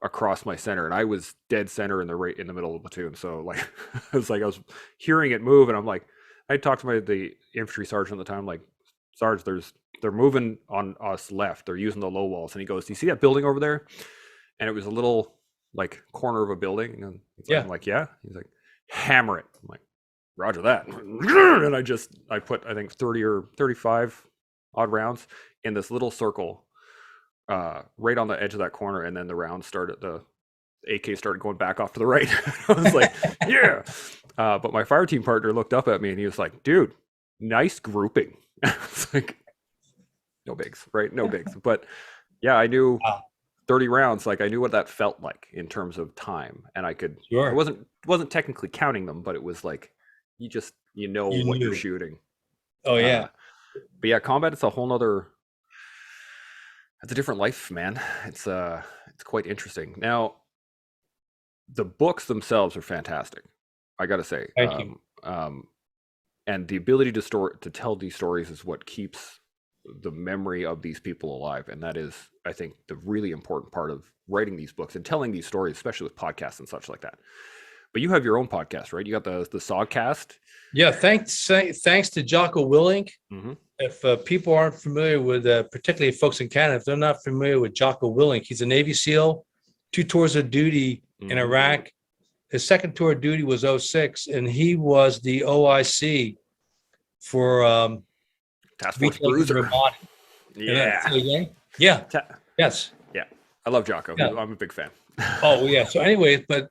across my center, and I was dead center in the middle of the platoon. So like I was hearing it move, and I'm like, I talked to the infantry sergeant at the time, like, Sarge, they're moving on us left. They're using the low walls. And he goes, do you see that building over there? And it was a little like corner of a building. And Yeah. I'm like, yeah. He's like, hammer it. I'm like, Roger that. And I put, I think 30 or 35 odd rounds in this little circle right on the edge of that corner. And then the AK started going back off to the right. I was like, yeah. But my fire team partner looked up at me and he was like, dude, nice grouping. It's like, no bigs, right? No bigs. But yeah, I knew 30 rounds, like I knew what that felt like in terms of time. And I wasn't technically counting them, but it was like, you know what you're shooting. Oh yeah. But yeah, combat, it's a different life, man. It's quite interesting. Now, the books themselves are fantastic, I gotta say. Thank you. And the ability to tell these stories is what keeps the memory of these people alive. And that is, I think, the really important part of writing these books and telling these stories, especially with podcasts and such like that. But you have your own podcast, right? You got the SOGcast. Yeah. Thanks to Jocko Willink. Mm-hmm. If people aren't familiar with, particularly folks in Canada, if they're not familiar with Jocko Willink, he's a Navy SEAL, 2 tours of duty in Iraq. His second tour of duty was 06, and he was the OIC for Task Force Bruiser. Yeah. Yeah. Yes. Yeah. I love Jocko. Yeah. I'm a big fan. Oh, yeah. So anyways, but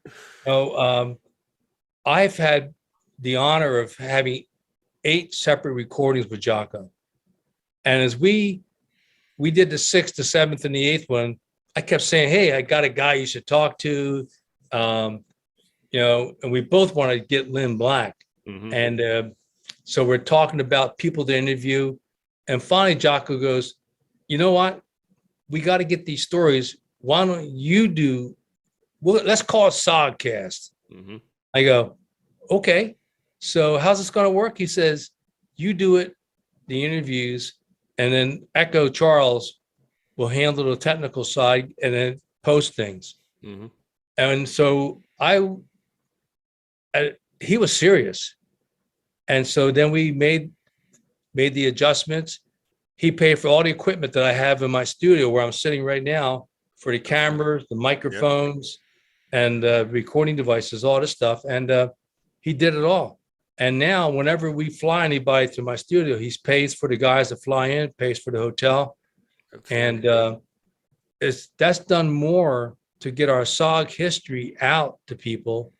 I've had the honor of having 8 separate recordings with Jocko. And as we did the 6th, the 7th, and the 8th one, I kept saying, hey, I got a guy you should talk to. And we both want to get Lynn Black. Mm-hmm. And so we're talking about people to interview. And finally, Jocko goes, you know what? We got to get these stories. Why don't you let's call it SOGcast. Mm-hmm. I go, okay. So how's this going to work? He says, you do it, the interviews, and then Echo Charles will handle the technical side and then post things. Mm-hmm. And so he was serious. And so then we made the adjustments. He paid for all the equipment that I have in my studio where I'm sitting right now, for the cameras, the microphones, and recording devices, all this stuff. And he did it all. And now whenever we fly anybody to my studio, he pays for the guys that fly in, pays for the hotel. Absolutely. And that's done more to get our SOG history out to people.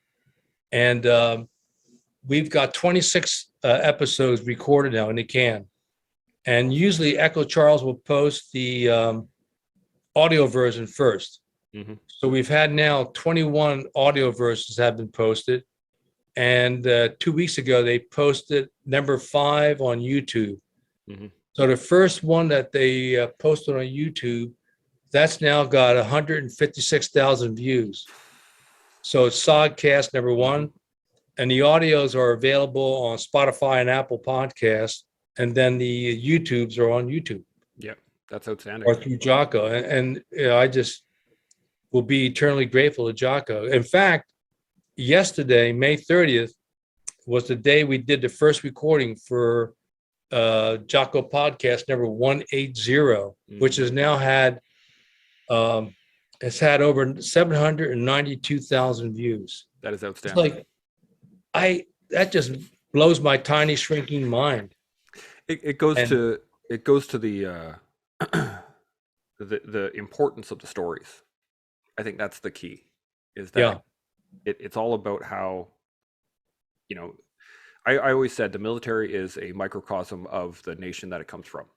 And we've got 26 episodes recorded now in the can. And usually Echo Charles will post the audio version first. Mm-hmm. So we've had now 21 audio versions have been posted. And 2 weeks ago, they posted number 5 on YouTube. Mm-hmm. So the first one that they posted on YouTube, that's now got 156,000 views. So it's SOGcast number 1. And the audios are available on Spotify and Apple Podcasts. And then the YouTubes are on YouTube. Yeah, that's outstanding. Or through Jocko. And I just will be eternally grateful to Jocko. In fact, yesterday, May 30th, was the day we did the first recording for Jocko podcast number 180, which has now had it's had over 792,000 views. That is outstanding. It's that just blows my tiny shrinking mind. It goes to the the importance of the stories. I think that's the key. Is that it's all about how, I always said the military is a microcosm of the nation that it comes from,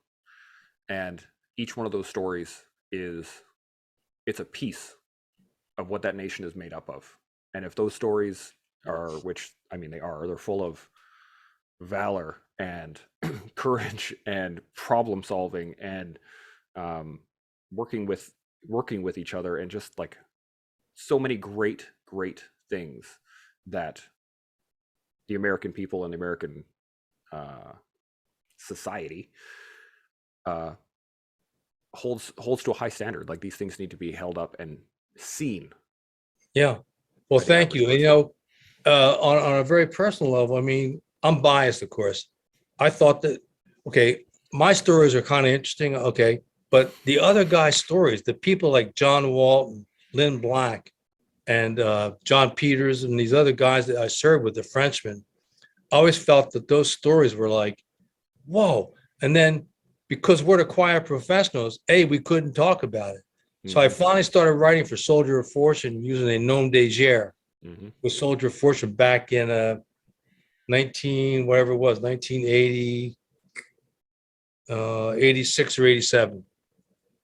and each one of those stories it's a piece of what that nation is made up of. And if those stories are, which I mean, they're full of valor and courage and problem solving and working with each other, and just like so many great things that the American people and the American society holds to a high standard. Like, these things need to be held up and seen. Yeah. Well, by the thank average you. And, person. on a very personal level, I mean, I'm biased, of course. I thought that, okay, my stories are kind of interesting. Okay. But the other guys' stories, the people like John Walton, Lynn Black, and John Peters, and these other guys that I served with, the Frenchmen, I always felt that those stories were like, whoa. And then because we're the quiet professionals, we couldn't talk about it. So I Mhm. finally started writing for Soldier of Fortune using a nom de guerre Mhm. with Soldier of Fortune back in 1980, 86 or 87.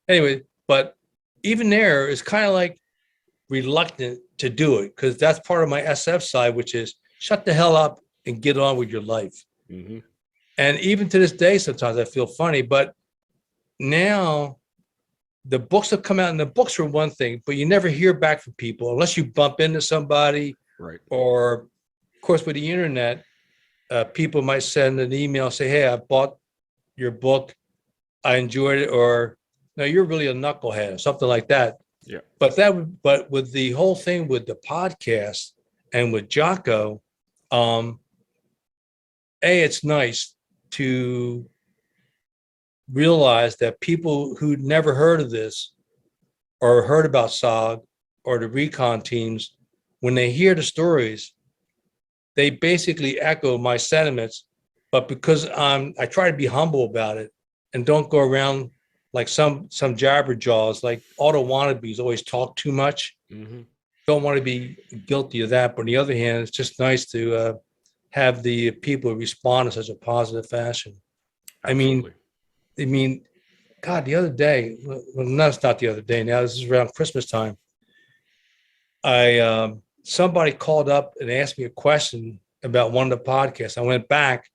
Anyway, but even there is kind of like reluctant to do it because that's part of my SF side, which is shut the hell up and get on with your life. Mhm. And even to this day, sometimes I feel funny, but now the books have come out, and the books are one thing, but you never hear back from people unless you bump into somebody, Right. or of course with the internet, people might send an email, say, hey, I bought your book, I enjoyed it, or no, you're really a knucklehead, or something like that. Yeah. But with the whole thing with the podcast and with Jocko, it's nice to realize that people who'd never heard of this or heard about SOG or the recon teams, when they hear the stories, they basically echo my sentiments. But because I try to be humble about it and don't go around like some jabberjaws, like all the wannabes always talk too much. Mhm. Don't want to be guilty of that. But on the other hand, it's just nice to have the people respond in such a positive fashion. I mean, Absolutely. I mean, God, the other day, well, no, it's not the other day. Now this is around Christmas time. Somebody called up and asked me a question about one of the podcasts. I went back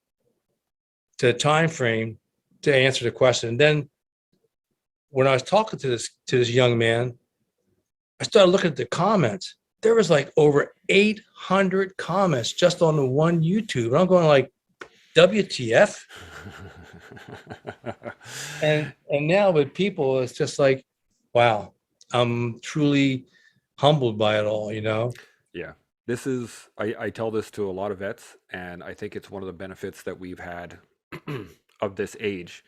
to the time frame to answer the question. And then when I was talking to this young man, I started looking at the comments. There was like over 800 comments just on the one YouTube. And I'm going like, WTF? And now with people, it's just like, wow, I'm truly humbled by it all. Yeah. This is, I tell this to a lot of vets, and I think it's one of the benefits that we've had of this age,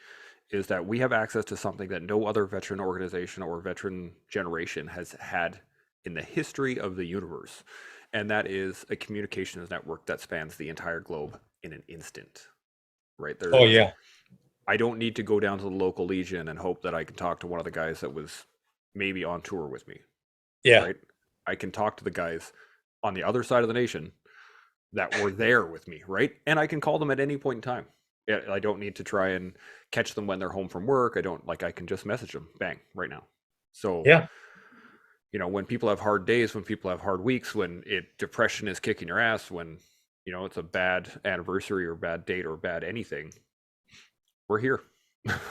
is that we have access to something that no other veteran organization or veteran generation has had in the history of the universe. And that is a communications network that spans the entire globe in an instant, right? Oh yeah. I don't need to go down to the local Legion and hope that I can talk to one of the guys that was maybe on tour with me, Yeah. right? I can talk to the guys on the other side of the nation that were there with me, right? And I can call them at any point in time. I don't need to try and catch them when they're home from work. I can just message them, bang, right now. So, Yeah. when people have hard days, when people have hard weeks, when depression is kicking your ass, when, it's a bad anniversary or bad date or bad anything, we're here.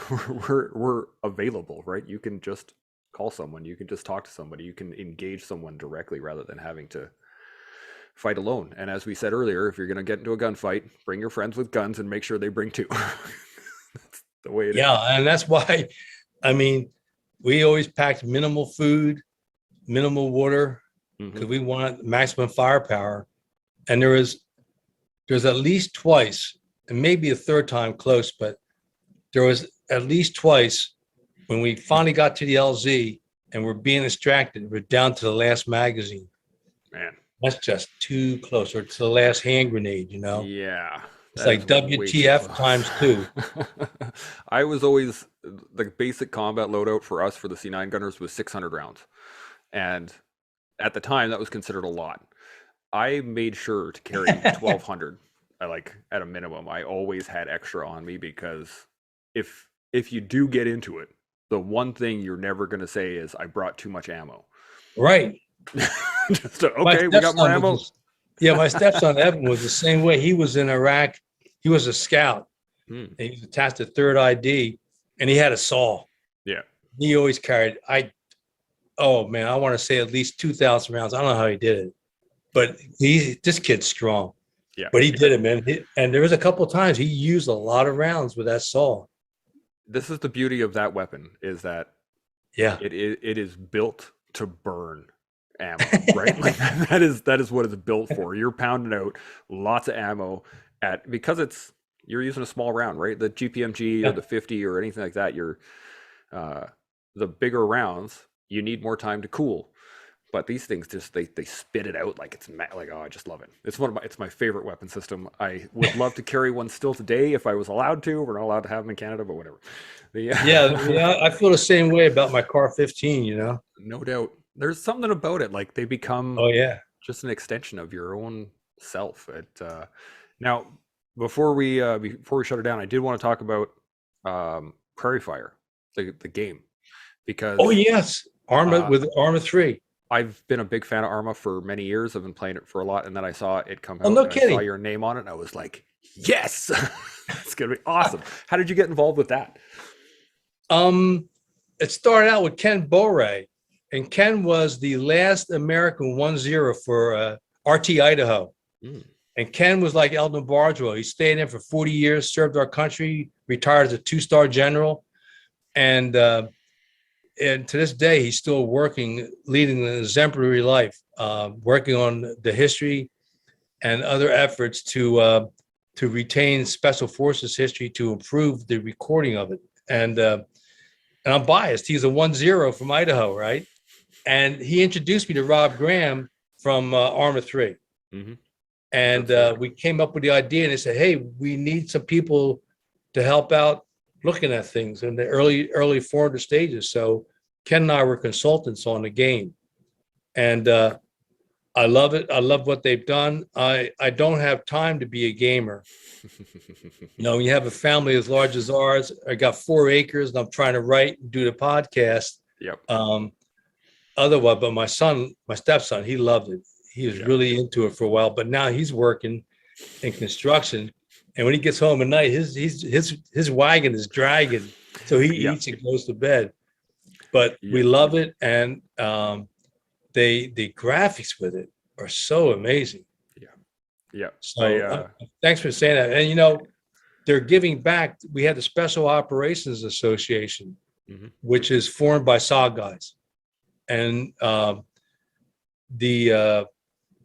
we're available, right? You can just call someone, you can just talk to somebody, you can engage someone directly rather than having to fight alone. And as we said earlier, if you're going to get into a gunfight, bring your friends with guns and make sure they bring two. That's the way it is. Yeah. And that's why, I mean, we always packed minimal food, minimal water, because we wanted maximum firepower. And there's at least twice, and maybe a third time close, but there was at least twice when we finally got to the LZ and we're being distracted. We're down to the last magazine. Man. That's just too close, or to the last hand grenade, Yeah. It's like WTF times two. I was always, the basic combat loadout for us for the C9 gunners was 600 rounds. And at the time, that was considered a lot. I made sure to carry 1,200. At a minimum. I always had extra on me, because if you do get into it, the one thing you're never going to say is, I brought too much ammo. Right. Just My okay, we got more stepson ammo. was yeah, my stepson Evan was the same way. He was in Iraq. He was a scout. Hmm. And he was attached to Third ID, and he had a saw. Yeah. He always carried. Oh man, I want to say at least 2,000 rounds. I don't know how he did it, but this kid's strong. Yeah. But he did it, man. And there was a couple of times he used a lot of rounds with that saw. This is the beauty of that weapon, is that Yeah. it is built to burn ammo, right? Like that is what it's built for. You're pounding out lots of ammo because you're using a small round, right? The GPMG or the 50 or anything like that, you're the bigger rounds, you need more time to cool. But these things just they spit it out like it's like, oh, I just love it. It's my favorite weapon system. I would love to carry one still today if I was allowed to. We're not allowed to have them in Canada, but whatever. Yeah, I feel the same way about my car 15, No doubt. There's something about it, like they become Oh yeah. just an extension of your own self. Now before we shut it down, I did want to talk about Prairie Fire, the game, because Oh yes. ARMA uh, with ARMA 3. I've been a big fan of ARMA for many years. I've been playing it for a lot, and then I saw it come Oh, out, no and I saw kidding. your name on it, and I was like, yes, it's gonna be awesome. How did you get involved with that? It started out with Ken Beret, and Ken was the last American 1-0 for RT Idaho. Mm. And Ken was like Eldon Bardwell. He stayed in for 40 years, served our country, retired as a 2-star general. And to this day, he's still working, leading an exemplary life, working on the history and other efforts to retain Special Forces history to improve the recording of it. And I'm biased. He's a 1-0 from Idaho, right? And he introduced me to Rob Graham from ARMA 3. Mm-hmm. And we came up with the idea, and they said, hey, we need some people to help out looking at things in the early 400 stages. So Ken and I were consultants on the game. And I love it. I love what they've done. I don't have time to be a gamer. When you have a family as large as ours, I got 4 acres, and I'm trying to write and do the podcast. Yep. Otherwise, but my stepson, he loved it. He was really into it for a while, but now he's working in construction. And when he gets home at night, his wagon is dragging. So he eats and goes to bed. But we love it. And the graphics with it are so amazing. Yeah. So thanks for saying that. And, they're giving back. We had the Special Operations Association, which is formed by SOG guys. And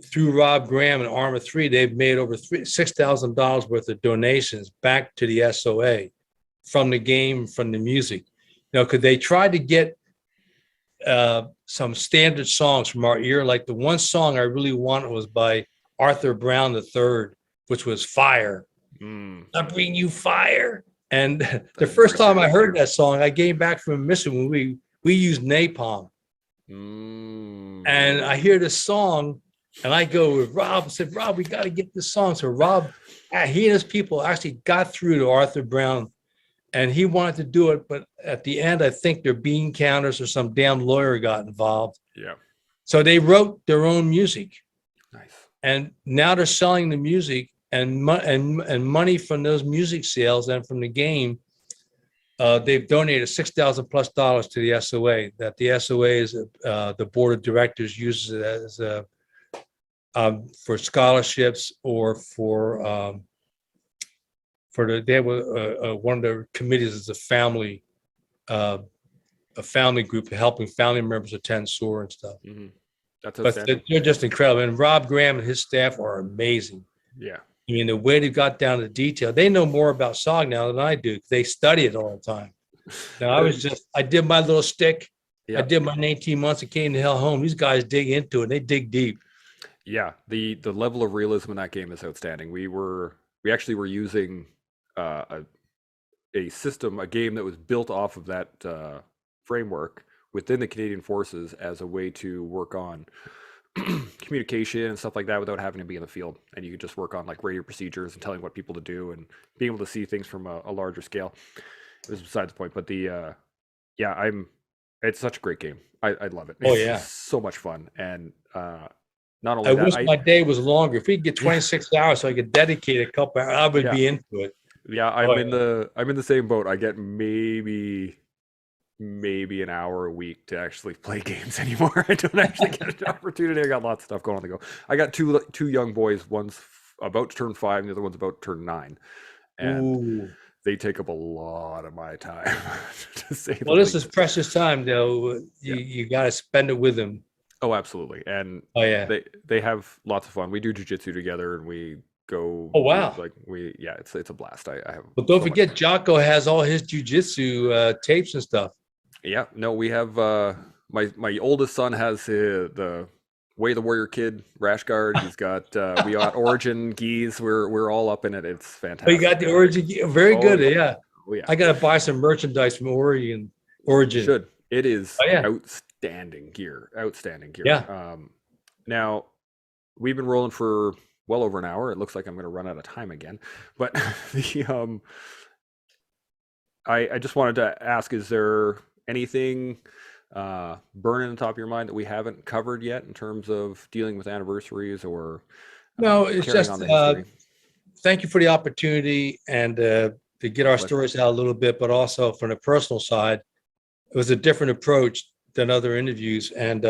through Rob Graham and ARMA 3, they've made over $6,000 worth of donations back to the SOA from the game, from the music. Because they tried to get some standard songs from our ear. Like the one song I really wanted was by Arthur Brown III, which was Fire. I bring you fire. And the first time I heard that song, I came back from a mission when we used napalm. And I hear this song, and I go with Rob and said, Rob, we got to get this song. So Rob, he and his people actually got through to Arthur Brown, and he wanted to do it. But at the end, I think their bean counters or some damn lawyer got involved. Yeah. So they wrote their own music. Nice. And now they're selling the music, and money from those music sales and from the game. They've donated $6,000+ to the SOA. That the SOA is the board of directors uses it as for scholarships or for they have one of their committees is a family group helping family members attend SOAR and stuff. That's but they're just incredible. And Rob Graham and his staff are amazing. Yeah. I mean, the way they got down to detail, they know more about SOG now than I do. They study it all the time. Now, I did my little stick. I did my 18 months and came the hell home. These guys dig into it. They dig deep. Yeah. The level of realism in that game is outstanding. We actually were using a system, a game that was built off of that framework within the Canadian Forces as a way to work on communication and stuff like that without having to be in the field. And you could just work on like radio procedures and telling what people to do and being able to see things from a larger scale. It was besides the point. But I'm It's such a great game. I love it. Oh, It's yeah. so much fun. And not I only wish that, my day was longer. If we could get Yeah. 26 hours so I could dedicate a couple hours, I would Yeah. be into it. I'm Oh, in the same boat. I get maybe an hour a week to actually play games anymore. I don't actually get an opportunity. I got lots of stuff going on the go. I got two young boys. One's about to turn 5, and the other one's about to turn 9, and Ooh. they take up a lot of my time. To say the Well, this is least. precious time, though. You got to spend it with them. Oh, absolutely. And Oh, yeah. they have lots of fun. We do jujitsu together, and we go. Oh, wow. It's a blast. I have. But don't so much forget, fun. Jocko has all his jujitsu tapes and stuff. Yeah, no, we have my oldest son has the Way the Warrior Kid rash guard. He's got we got Origin geese. We're all up in it. It's fantastic. Oh, you got the Origin. Very Oh, good. yeah. Yeah. Oh yeah, I got to buy some merchandise from Origin. you should. It is Oh, yeah. outstanding gear. Outstanding gear. Yeah. Now we've been rolling for well over an hour. It looks like I'm going to run out of time again. But the I just wanted to ask: is there anything burning on the top of your mind that we haven't covered yet in terms of dealing with anniversaries or No, it's carrying just on the history? thank you for the opportunity and to get our Pleasure. stories out a little bit, but also from the personal side, it was a different approach than other interviews. And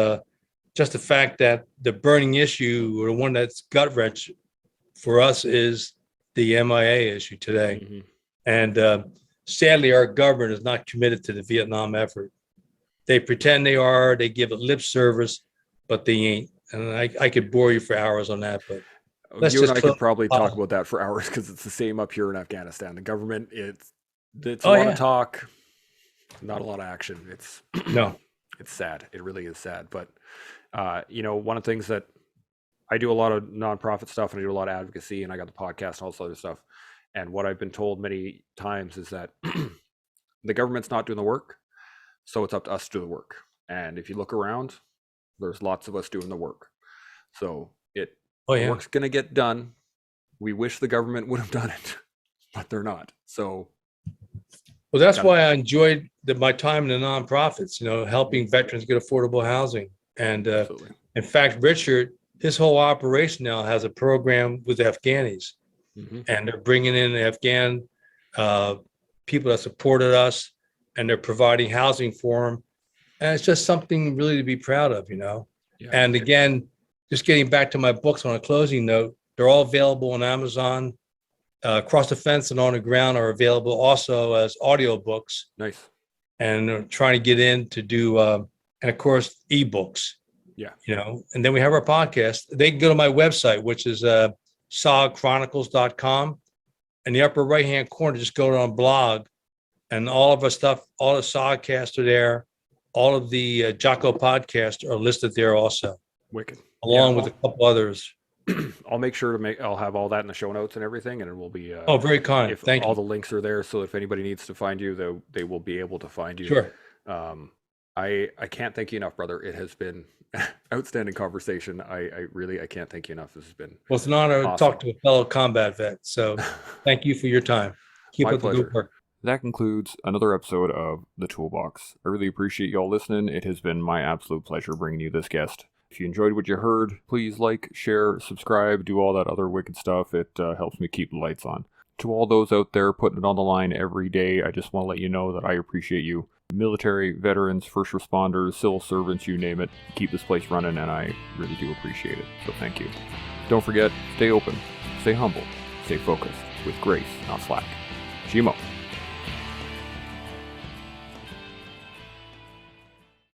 just the fact that the burning issue, or the one that's gut wrench for us, is the MIA issue today. Mhm. And sadly, our government is not committed to the Vietnam effort. They pretend they are, they give it lip service, but they ain't. And I could bore you for hours on that, but let's You and just I close- could probably talk about that for hours because it's the same up here in Afghanistan. The government, it's a Oh, lot yeah. of talk, not a lot of action. It's no. it's sad. It really is sad. But one of the things that I do a lot of nonprofit stuff and I do a lot of advocacy and I got the podcast and all this other stuff. And what I've been told many times is that the government's not doing the work, so it's up to us to do the work. And if you look around, there's lots of us doing the work. So Oh, the yeah. work's going to get done. We wish the government would have done it, but they're not. So Well, that's Got it. why I enjoyed my time in the nonprofits, helping veterans get affordable housing. And absolutely. in fact, Richard, his whole operation now has a program with Afghanis, Mhm. and they're bringing in Afghan people that supported us, and they're providing housing for them. And it's just something really to be proud of. Yeah. And again, just getting back to my books on a closing note, they're all available on Amazon. Across the Fence and On the Ground are available also as audiobooks, Nice. and they're trying to get in to do, and of course, ebooks. Yeah. And then we have our podcast. They can go to my website, which is SOGchronicles.com. In the upper right-hand corner, just go on blog, and all of our stuff, all the SOGcasts are there. All of the Jocko podcasts are listed there also, Wicked. along with a couple others. I'll make sure I'll have all that in the show notes and everything, and it will be. Oh, very kind. If Thank all you. the links are there, so if anybody needs to find you, they will be able to find you. Sure. I can't thank you enough, brother. It has been outstanding conversation. I can't thank you enough. This has been Well, it's an honor to Awesome. talk to a fellow combat vet. So thank you for your time. Keep My up the pleasure. good work. That concludes another episode of The Toolbox. I really appreciate y'all listening. It has been my absolute pleasure bringing you this guest. If you enjoyed what you heard, please like, share, subscribe, do all that other wicked stuff. It helps me keep the lights on. To all those out there putting it on the line every day, I just want to let you know that I appreciate you. Military, veterans, first responders, civil servants, you name it. Keep this place running, and I really do appreciate it. So thank you. Don't forget, stay open, stay humble, stay focused, with grace, not slack. Shimo.